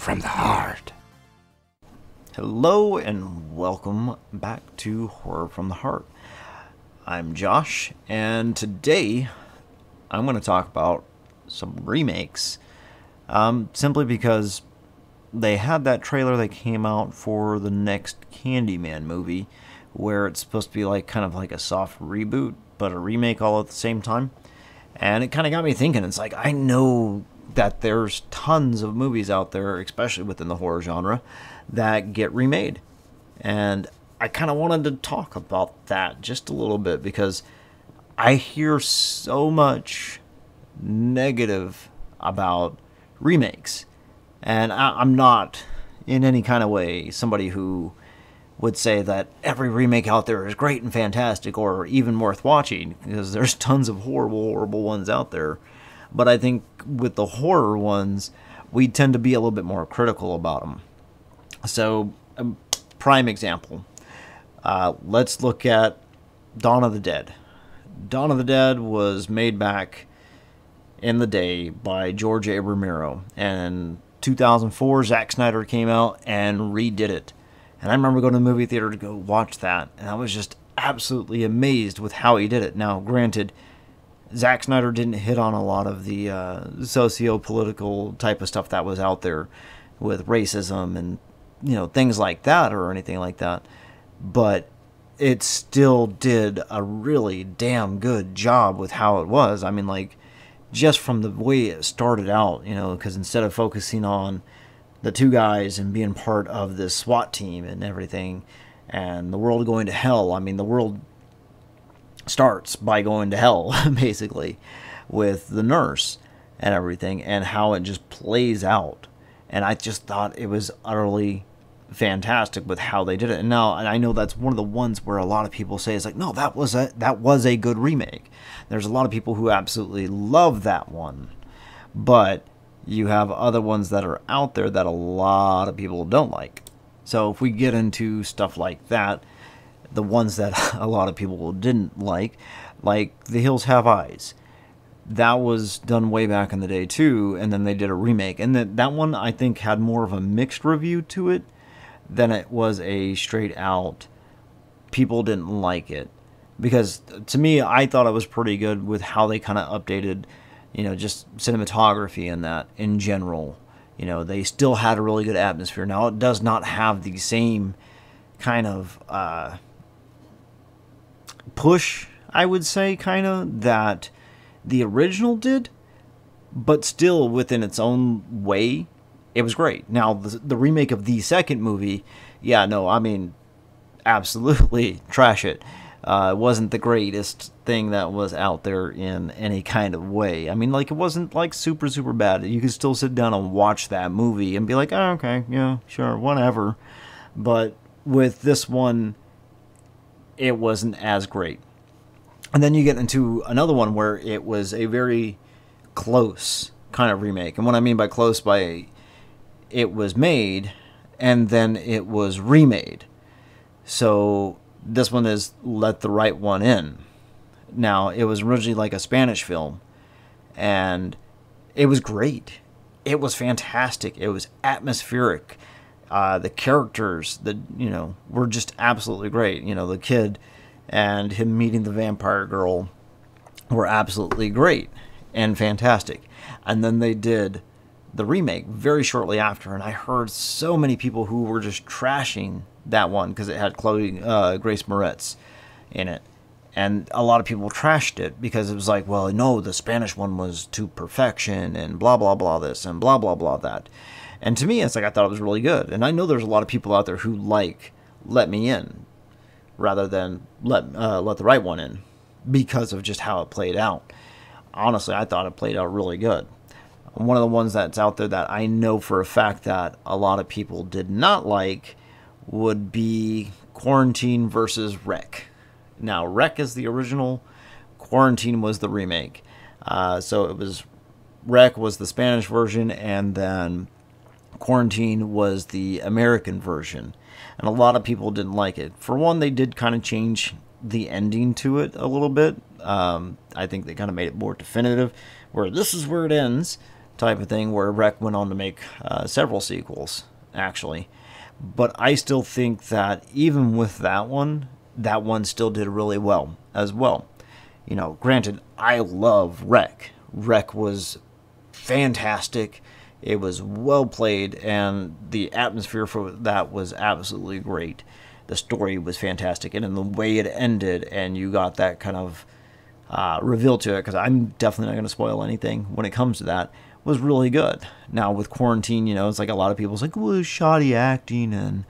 from the heart. Hello and welcome back to Horror from the Heart. I'm Josh, and today I'm going to talk about some remakes. Simply because they had that trailer that came out for the next Candyman movie, where it's supposed to be like kind of like a soft reboot, but a remake all at the same time. And it kind of got me thinking. It's like, I know that there's tons of movies out there, especially within the horror genre, that get remade. And I kind of wanted to talk about that just a little bit because I hear so much negative about remakes. And I'm not in any kind of way somebody who would say that every remake out there is great and fantastic or even worth watching, because there's tons of horrible ones out there. But I think with the horror ones, we tend to be a little bit more critical about them. So, prime example, let's look at Dawn of the Dead. Dawn of the Dead was made back in the day by George A. Romero. And in 2004, Zack Snyder came out and redid it. And I remember going to the movie theater to go watch that, and I was just absolutely amazed with how he did it. Now, granted, Zack Snyder didn't hit on a lot of the socio-political type of stuff that was out there with racism and, things like that or anything like that. But it still did a really damn good job with how it was. I mean, like, just from the way it started out, because instead of focusing on the two guys and being part of this SWAT team and everything, and the world going to hell. I mean, the world starts by going to hell, basically, with the nurse and everything, and how it just plays out. And I just thought it was utterly fantastic with how they did it. And now, and I know that's one of the ones where a lot of people say, it's like, no, that was a good remake. There's a lot of people who absolutely love that one. But you have other ones that are out there that a lot of people don't like. So if we get into stuff like that, the ones that a lot of people didn't like The Hills Have Eyes. That was done way back in the day too, and then they did a remake. And that one, I think, had more of a mixed review to it than it was a straight out people didn't like it. Because to me, I thought it was pretty good with how they kind of updated just cinematography and that in general. They still had a really good atmosphere. Now, it does not have the same kind of push, I would say, kind of, that the original did, but still within its own way, it was great. Now, the remake of the second movie, absolutely trash it. It wasn't the greatest thing that was out there in any kind of way. I mean, like, it wasn't, like, super bad. You could still sit down and watch that movie and be like, oh, okay, yeah, sure, whatever. But with this one, it wasn't as great. And then you get into another one where it was a very close kind of remake. And what I mean by close, it was made and then it was remade. So this one is Let the Right One In. Now, it was originally like a Spanish film, and it was great. It was fantastic. It was atmospheric. The characters, were just absolutely great. The kid and him meeting the vampire girl were absolutely great and fantastic. And then they did the remake very shortly after, and I heard so many people who were just trashing that one because it had Grace Moretz in it. And a lot of people trashed it because it was like, well, no, the Spanish one was to perfection and blah, blah, blah this and blah, blah, blah that. And to me, it's like, I thought it was really good. And I know there's a lot of people out there who like Let Me In rather than Let the Right One In because of just how it played out. Honestly, I thought it played out really good. One of the ones that's out there that I know for a fact that a lot of people did not like would be Quarantine versus Rec. Now, Rec is the original, Quarantine was the remake. So it was, Rec was the Spanish version, and then Quarantine was the American version. And a lot of people didn't like it. For one, they did kind of change the ending to it a little bit. I think they kind of made it more definitive, where this is where it ends. type of thing, where Rec went on to make several sequels, actually. But I still think that even with that one still did really well as well. You know, granted, I love Rec. Rec was fantastic. It was well played, and the atmosphere for that was absolutely great. The story was fantastic, and in the way it ended, and you got that kind of reveal to it, because I'm definitely not going to spoil anything when it comes to that, was really good. Now, with Quarantine, you know, it's like a lot of people's like, well, it was shoddy acting, and,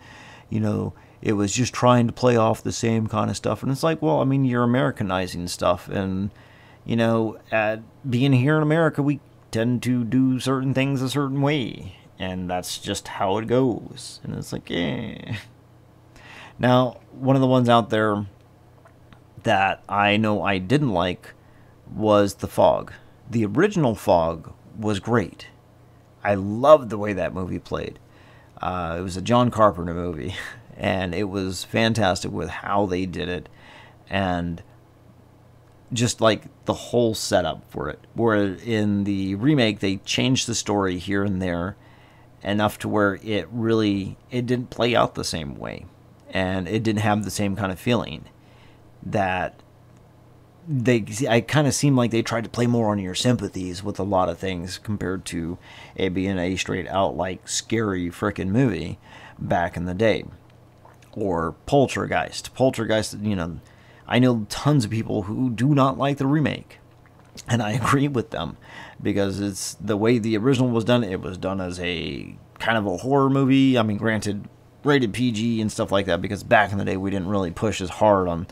you know, it was just trying to play off the same kind of stuff. And it's like, well, I mean, you're Americanizing stuff, and, you know, being here in America, we tend to do certain things a certain way, and that's just how it goes. And it's like, eh. Now, one of the ones out there that I know I didn't like was The Fog. The original Fog was great. I loved the way that movie played. It was a John Carpenter movie, and it was fantastic with how they did it, and just like the whole setup for it. Where in the remake, they changed the story here and there enough to where it didn't play out the same way, and it didn't have the same kind of feeling. That I kind of seemed like they tried to play more on your sympathies with a lot of things compared to it being a straight out like scary frickin' movie back in the day. Or Poltergeist. Poltergeist, you know, I know tons of people who do not like the remake, and I agree with them, because it's the way the original was done. It was done as a kind of a horror movie. I mean, granted, rated PG and stuff like that, because back in the day we didn't really push as hard on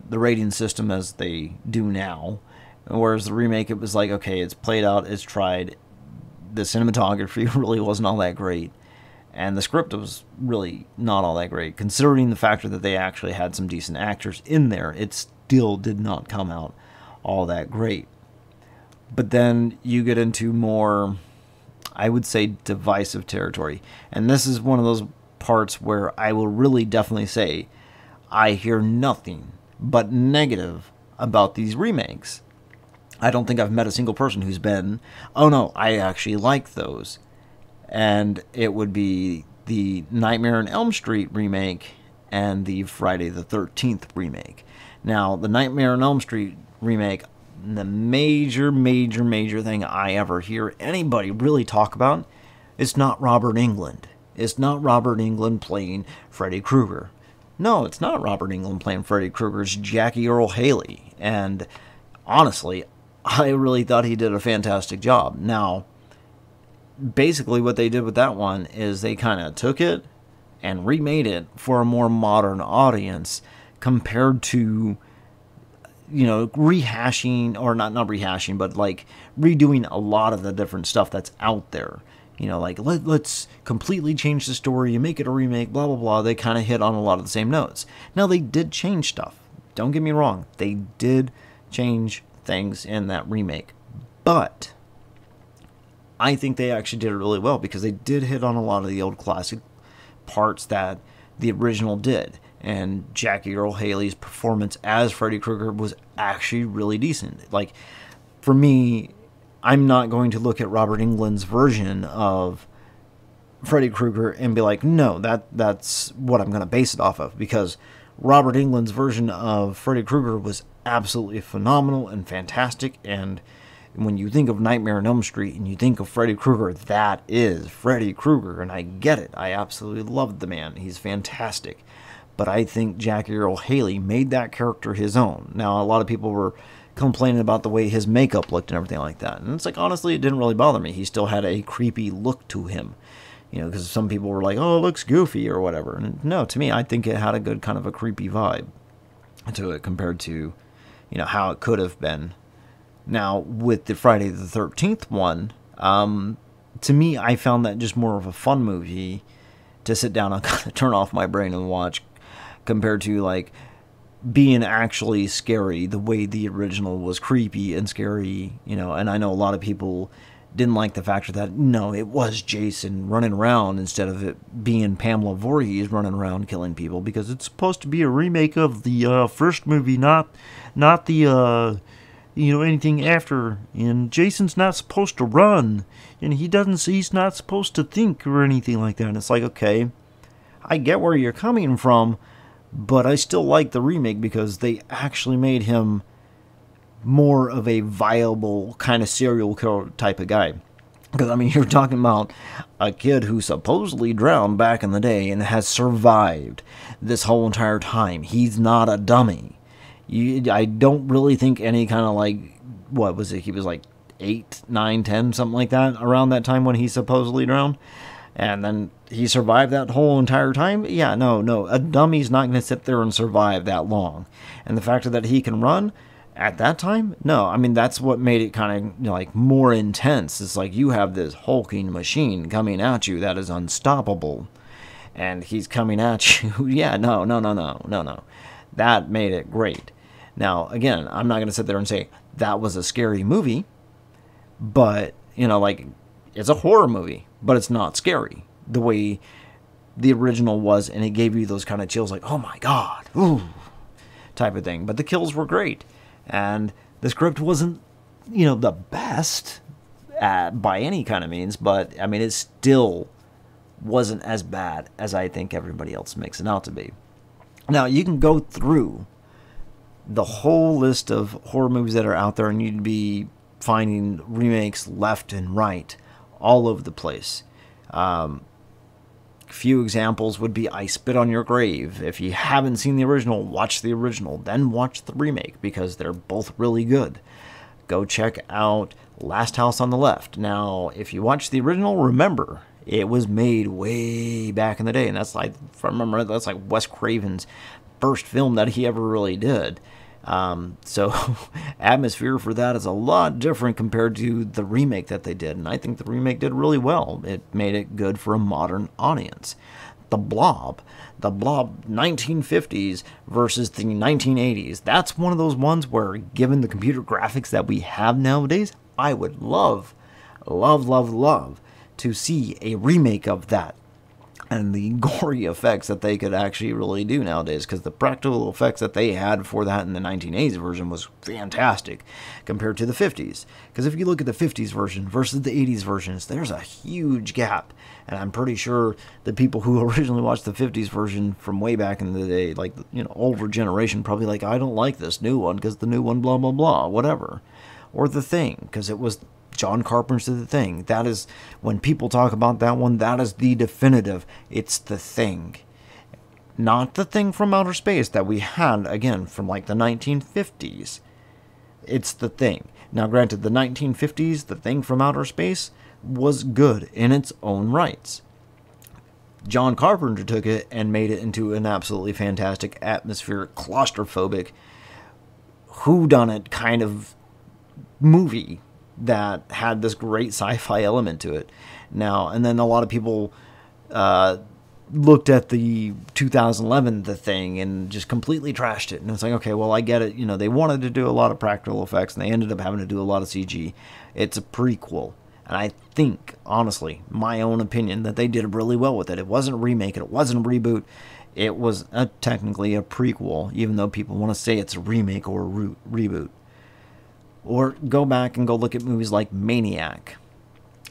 the rating system as they do now. Whereas the remake, it was like, okay, it's played out, it's tried. The cinematography really wasn't all that great, and the script was really not all that great. Considering the factor that they actually had some decent actors in there, it still did not come out all that great. But then you get into more, I would say, divisive territory. And this is one of those parts where I will really definitely say I hear nothing but negative about these remakes. I don't think I've met a single person who's been, oh no, I actually like those. And it would be the Nightmare on Elm Street remake and the Friday the 13th remake. Now, the Nightmare on Elm Street remake, the major thing I ever hear anybody really talk about, it's not Robert Englund. It's not Robert Englund playing Freddy Krueger. No, it's not Robert Englund playing Freddy Krueger. It's Jackie Earle Haley. And honestly, I really thought he did a fantastic job. Now, basically what they did with that one is they kind of took it and remade it for a more modern audience compared to, you know, rehashing, or not rehashing, but like redoing a lot of the different stuff that's out there. You know, like, let's completely change the story and make it a remake, blah, blah, blah. They kind of hit on a lot of the same notes. Now, they did change stuff. Don't get me wrong. They did change things in that remake. But I think they actually did it really well, because they did hit on a lot of the old classic parts that the original did. And Jackie Earle Haley's performance as Freddy Krueger was actually really decent. Like, for me, I'm not going to look at Robert Englund's version of Freddy Krueger and be like, no, that's what I'm going to base it off of, because Robert Englund's version of Freddy Krueger was absolutely phenomenal and fantastic. And when you think of Nightmare on Elm Street and you think of Freddy Krueger, that is Freddy Krueger, and I get it. I absolutely loved the man. He's fantastic. But I think Jackie Earle Haley made that character his own. Now, a lot of people were complaining about the way his makeup looked and everything like that. And it's like, honestly, it didn't really bother me. He still had a creepy look to him. You know, because some people were like, oh, it looks goofy or whatever. And no, to me, I think it had a good kind of a creepy vibe to it compared to, you know, how it could have been. Now, with the Friday the 13th one, to me, I found that just more of a fun movie to sit down and kind of turn off my brain and watch, compared to, like, being actually scary the way the original was creepy and scary, you know. And I know a lot of people didn't like the factor that, no, it was Jason running around instead of it being Pamela Voorhees running around killing people, because it's supposed to be a remake of the first movie, not the anything after. And Jason's not supposed to run, and he's not supposed to think or anything like that. And it's like, okay, I get where you're coming from, but I still like the remake because they actually made him more of a viable kind of serial killer type of guy. Because, I mean, you're talking about a kid who supposedly drowned back in the day and has survived this whole entire time. He's not a dummy. I don't really think any kind of, like, what was it? He was like 8, 9, 10, something like that, around that time when he supposedly drowned. And then he survived that whole entire time? Yeah, no. A dummy's not going to sit there and survive that long. And the fact that he can run at that time? No, I mean, that's what made it kind of, like, more intense. It's like you have this hulking machine coming at you that is unstoppable. And he's coming at you. Yeah, no. That made it great. Now, again, I'm not going to sit there and say that was a scary movie. But, like, it's a horror movie. But it's not scary the way the original was. And it gave you those kind of chills like, oh my God, ooh, type of thing. But the kills were great. And the script wasn't, the best by any kind of means, but, I mean, it still wasn't as bad as I think everybody else makes it out to be. Now, you can go through the whole list of horror movies that are out there, and you'd be finding remakes left and right all over the place. Few examples would be I Spit on Your Grave. If you haven't seen the original, watch the original, then watch the remake, because they're both really good. Go check out Last House on the Left. Now, if you watch the original, remember, it was made way back in the day, and that's like, if I remember, that's like Wes Craven's first film that he ever really did. So atmosphere for that is a lot different compared to the remake that they did, and I think the remake did really well. It made it good for a modern audience. The Blob 1950s versus the 1980s. That's one of those ones where, given the computer graphics that we have nowadays, I would love to see a remake of that. And the gory effects that they could actually really do nowadays, because the practical effects that they had for that in the 1980s version was fantastic compared to the 50s. Because if you look at the 50s version versus the 80s versions, there's a huge gap. And I'm pretty sure the people who originally watched the 50s version from way back in the day, like, older generation, probably like, I don't like this new one because the new one blah blah blah, whatever. Or The Thing, because it was John Carpenter's The Thing. That is, when people talk about that one, that is the definitive. It's The Thing. Not The Thing from Outer Space that we had, again, from like the 1950s. It's The Thing. Now, granted, the 1950s, The Thing from Outer Space, was good in its own rights. John Carpenter took it and made it into an absolutely fantastic, atmospheric, claustrophobic, whodunit kind of movie that had this great sci-fi element to it. Now, and then a lot of people looked at the 2011 The Thing and just completely trashed it. And it's like, okay, well, I get it. They wanted to do a lot of practical effects, and they ended up having to do a lot of CG. It's a prequel. And I think, honestly, my own opinion, that they did really well with it. It wasn't a remake, it wasn't a reboot. It was technically a prequel, even though people want to say it's a remake or a reboot. Or go back and go look at movies like Maniac.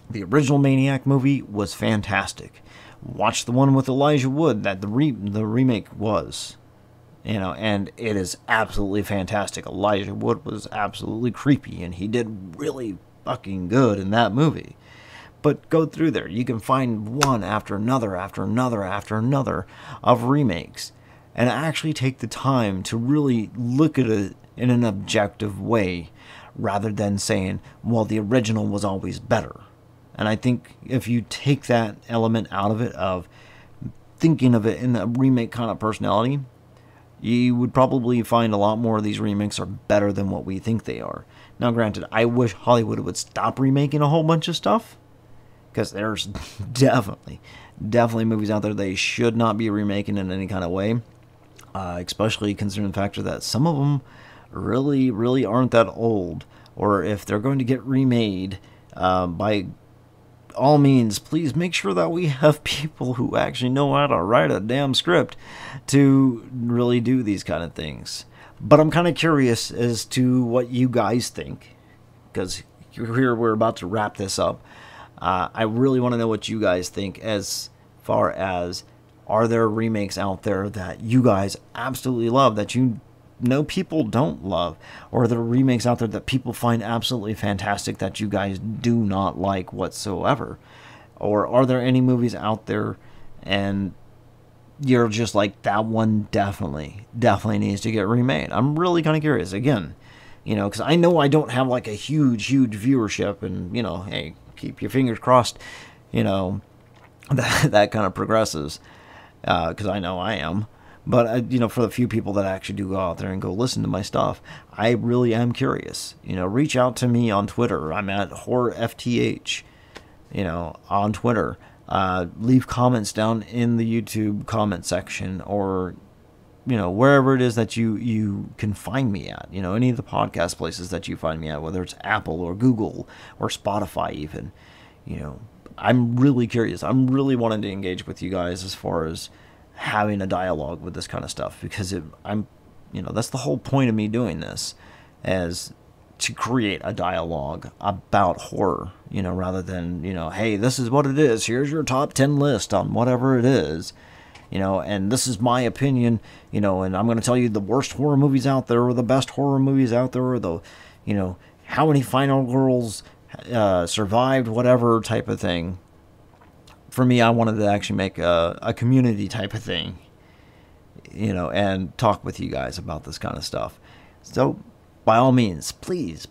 The original Maniac movie was fantastic. Watch the one with Elijah Wood that the remake was. And it is absolutely fantastic. Elijah Wood was absolutely creepy, and he did really fucking good in that movie. But go through there. You can find one after another of remakes, and actually take the time to really look at it in an objective way, rather than saying, well, the original was always better. And I think if you take that element out of it, of thinking of it in a remake kind of personality, you would probably find a lot more of these remakes are better than what we think they are. Now, granted, I wish Hollywood would stop remaking a whole bunch of stuff, because there's definitely movies out there they should not be remaking in any kind of way, especially considering the factor that some of them really aren't that old. Or if they're going to get remade, by all means, please make sure that we have people who actually know how to write a damn script to really do these kind of things. But I'm kind of curious as to what you guys think, because here we're about to wrap this up. I really want to know what you guys think as far as, are there remakes out there that you guys absolutely love that you know people don't love? Or are there remakes out there that people find absolutely fantastic that you guys do not like whatsoever? Or are there any movies out there and you're just like, that one definitely needs to get remade? I'm really kind of curious. Again, because I know I don't have like a huge viewership, and, hey, keep your fingers crossed, that kind of progresses, because I know I am. But, for the few people that actually do go out there and go listen to my stuff, I really am curious. Reach out to me on Twitter. I'm at HorrorFTH, on Twitter. Leave comments down in the YouTube comment section, or, wherever it is that you can find me at. Any of the podcast places that you find me at, whether it's Apple or Google or Spotify even. I'm really curious. I'm really wanting to engage with you guys as far as having a dialogue with this kind of stuff, because that's the whole point of me doing this, as to create a dialogue about horror, rather than, hey, this is what it is, here's your top 10 list on whatever it is, and this is my opinion, and I'm going to tell you the worst horror movies out there, or the best horror movies out there, or the, how many final girls survived, whatever type of thing. For me, I wanted to actually make a community type of thing, and talk with you guys about this kind of stuff. So, by all means, please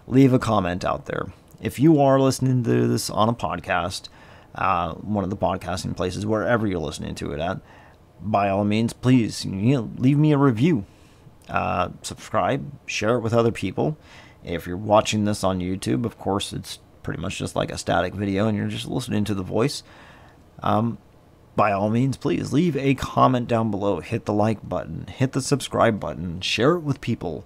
leave a comment out there. If you are listening to this on a podcast, one of the podcasting places, wherever you're listening to it at, by all means, please, leave me a review. Subscribe, share it with other people. If you're watching this on YouTube, of course, it's pretty much just like a static video and you're just listening to the voice. By all means, please leave a comment down below. Hit the like button, hit the subscribe button, share it with people.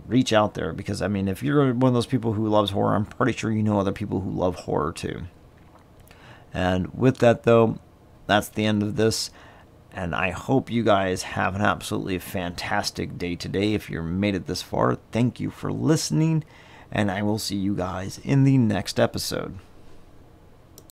Reach out there, because, if you're one of those people who loves horror, I'm pretty sure you know other people who love horror too. And with that, though, that's the end of this. And I hope you guys have an absolutely fantastic day today. If you made it this far, thank you for listening. And I will see you guys in the next episode.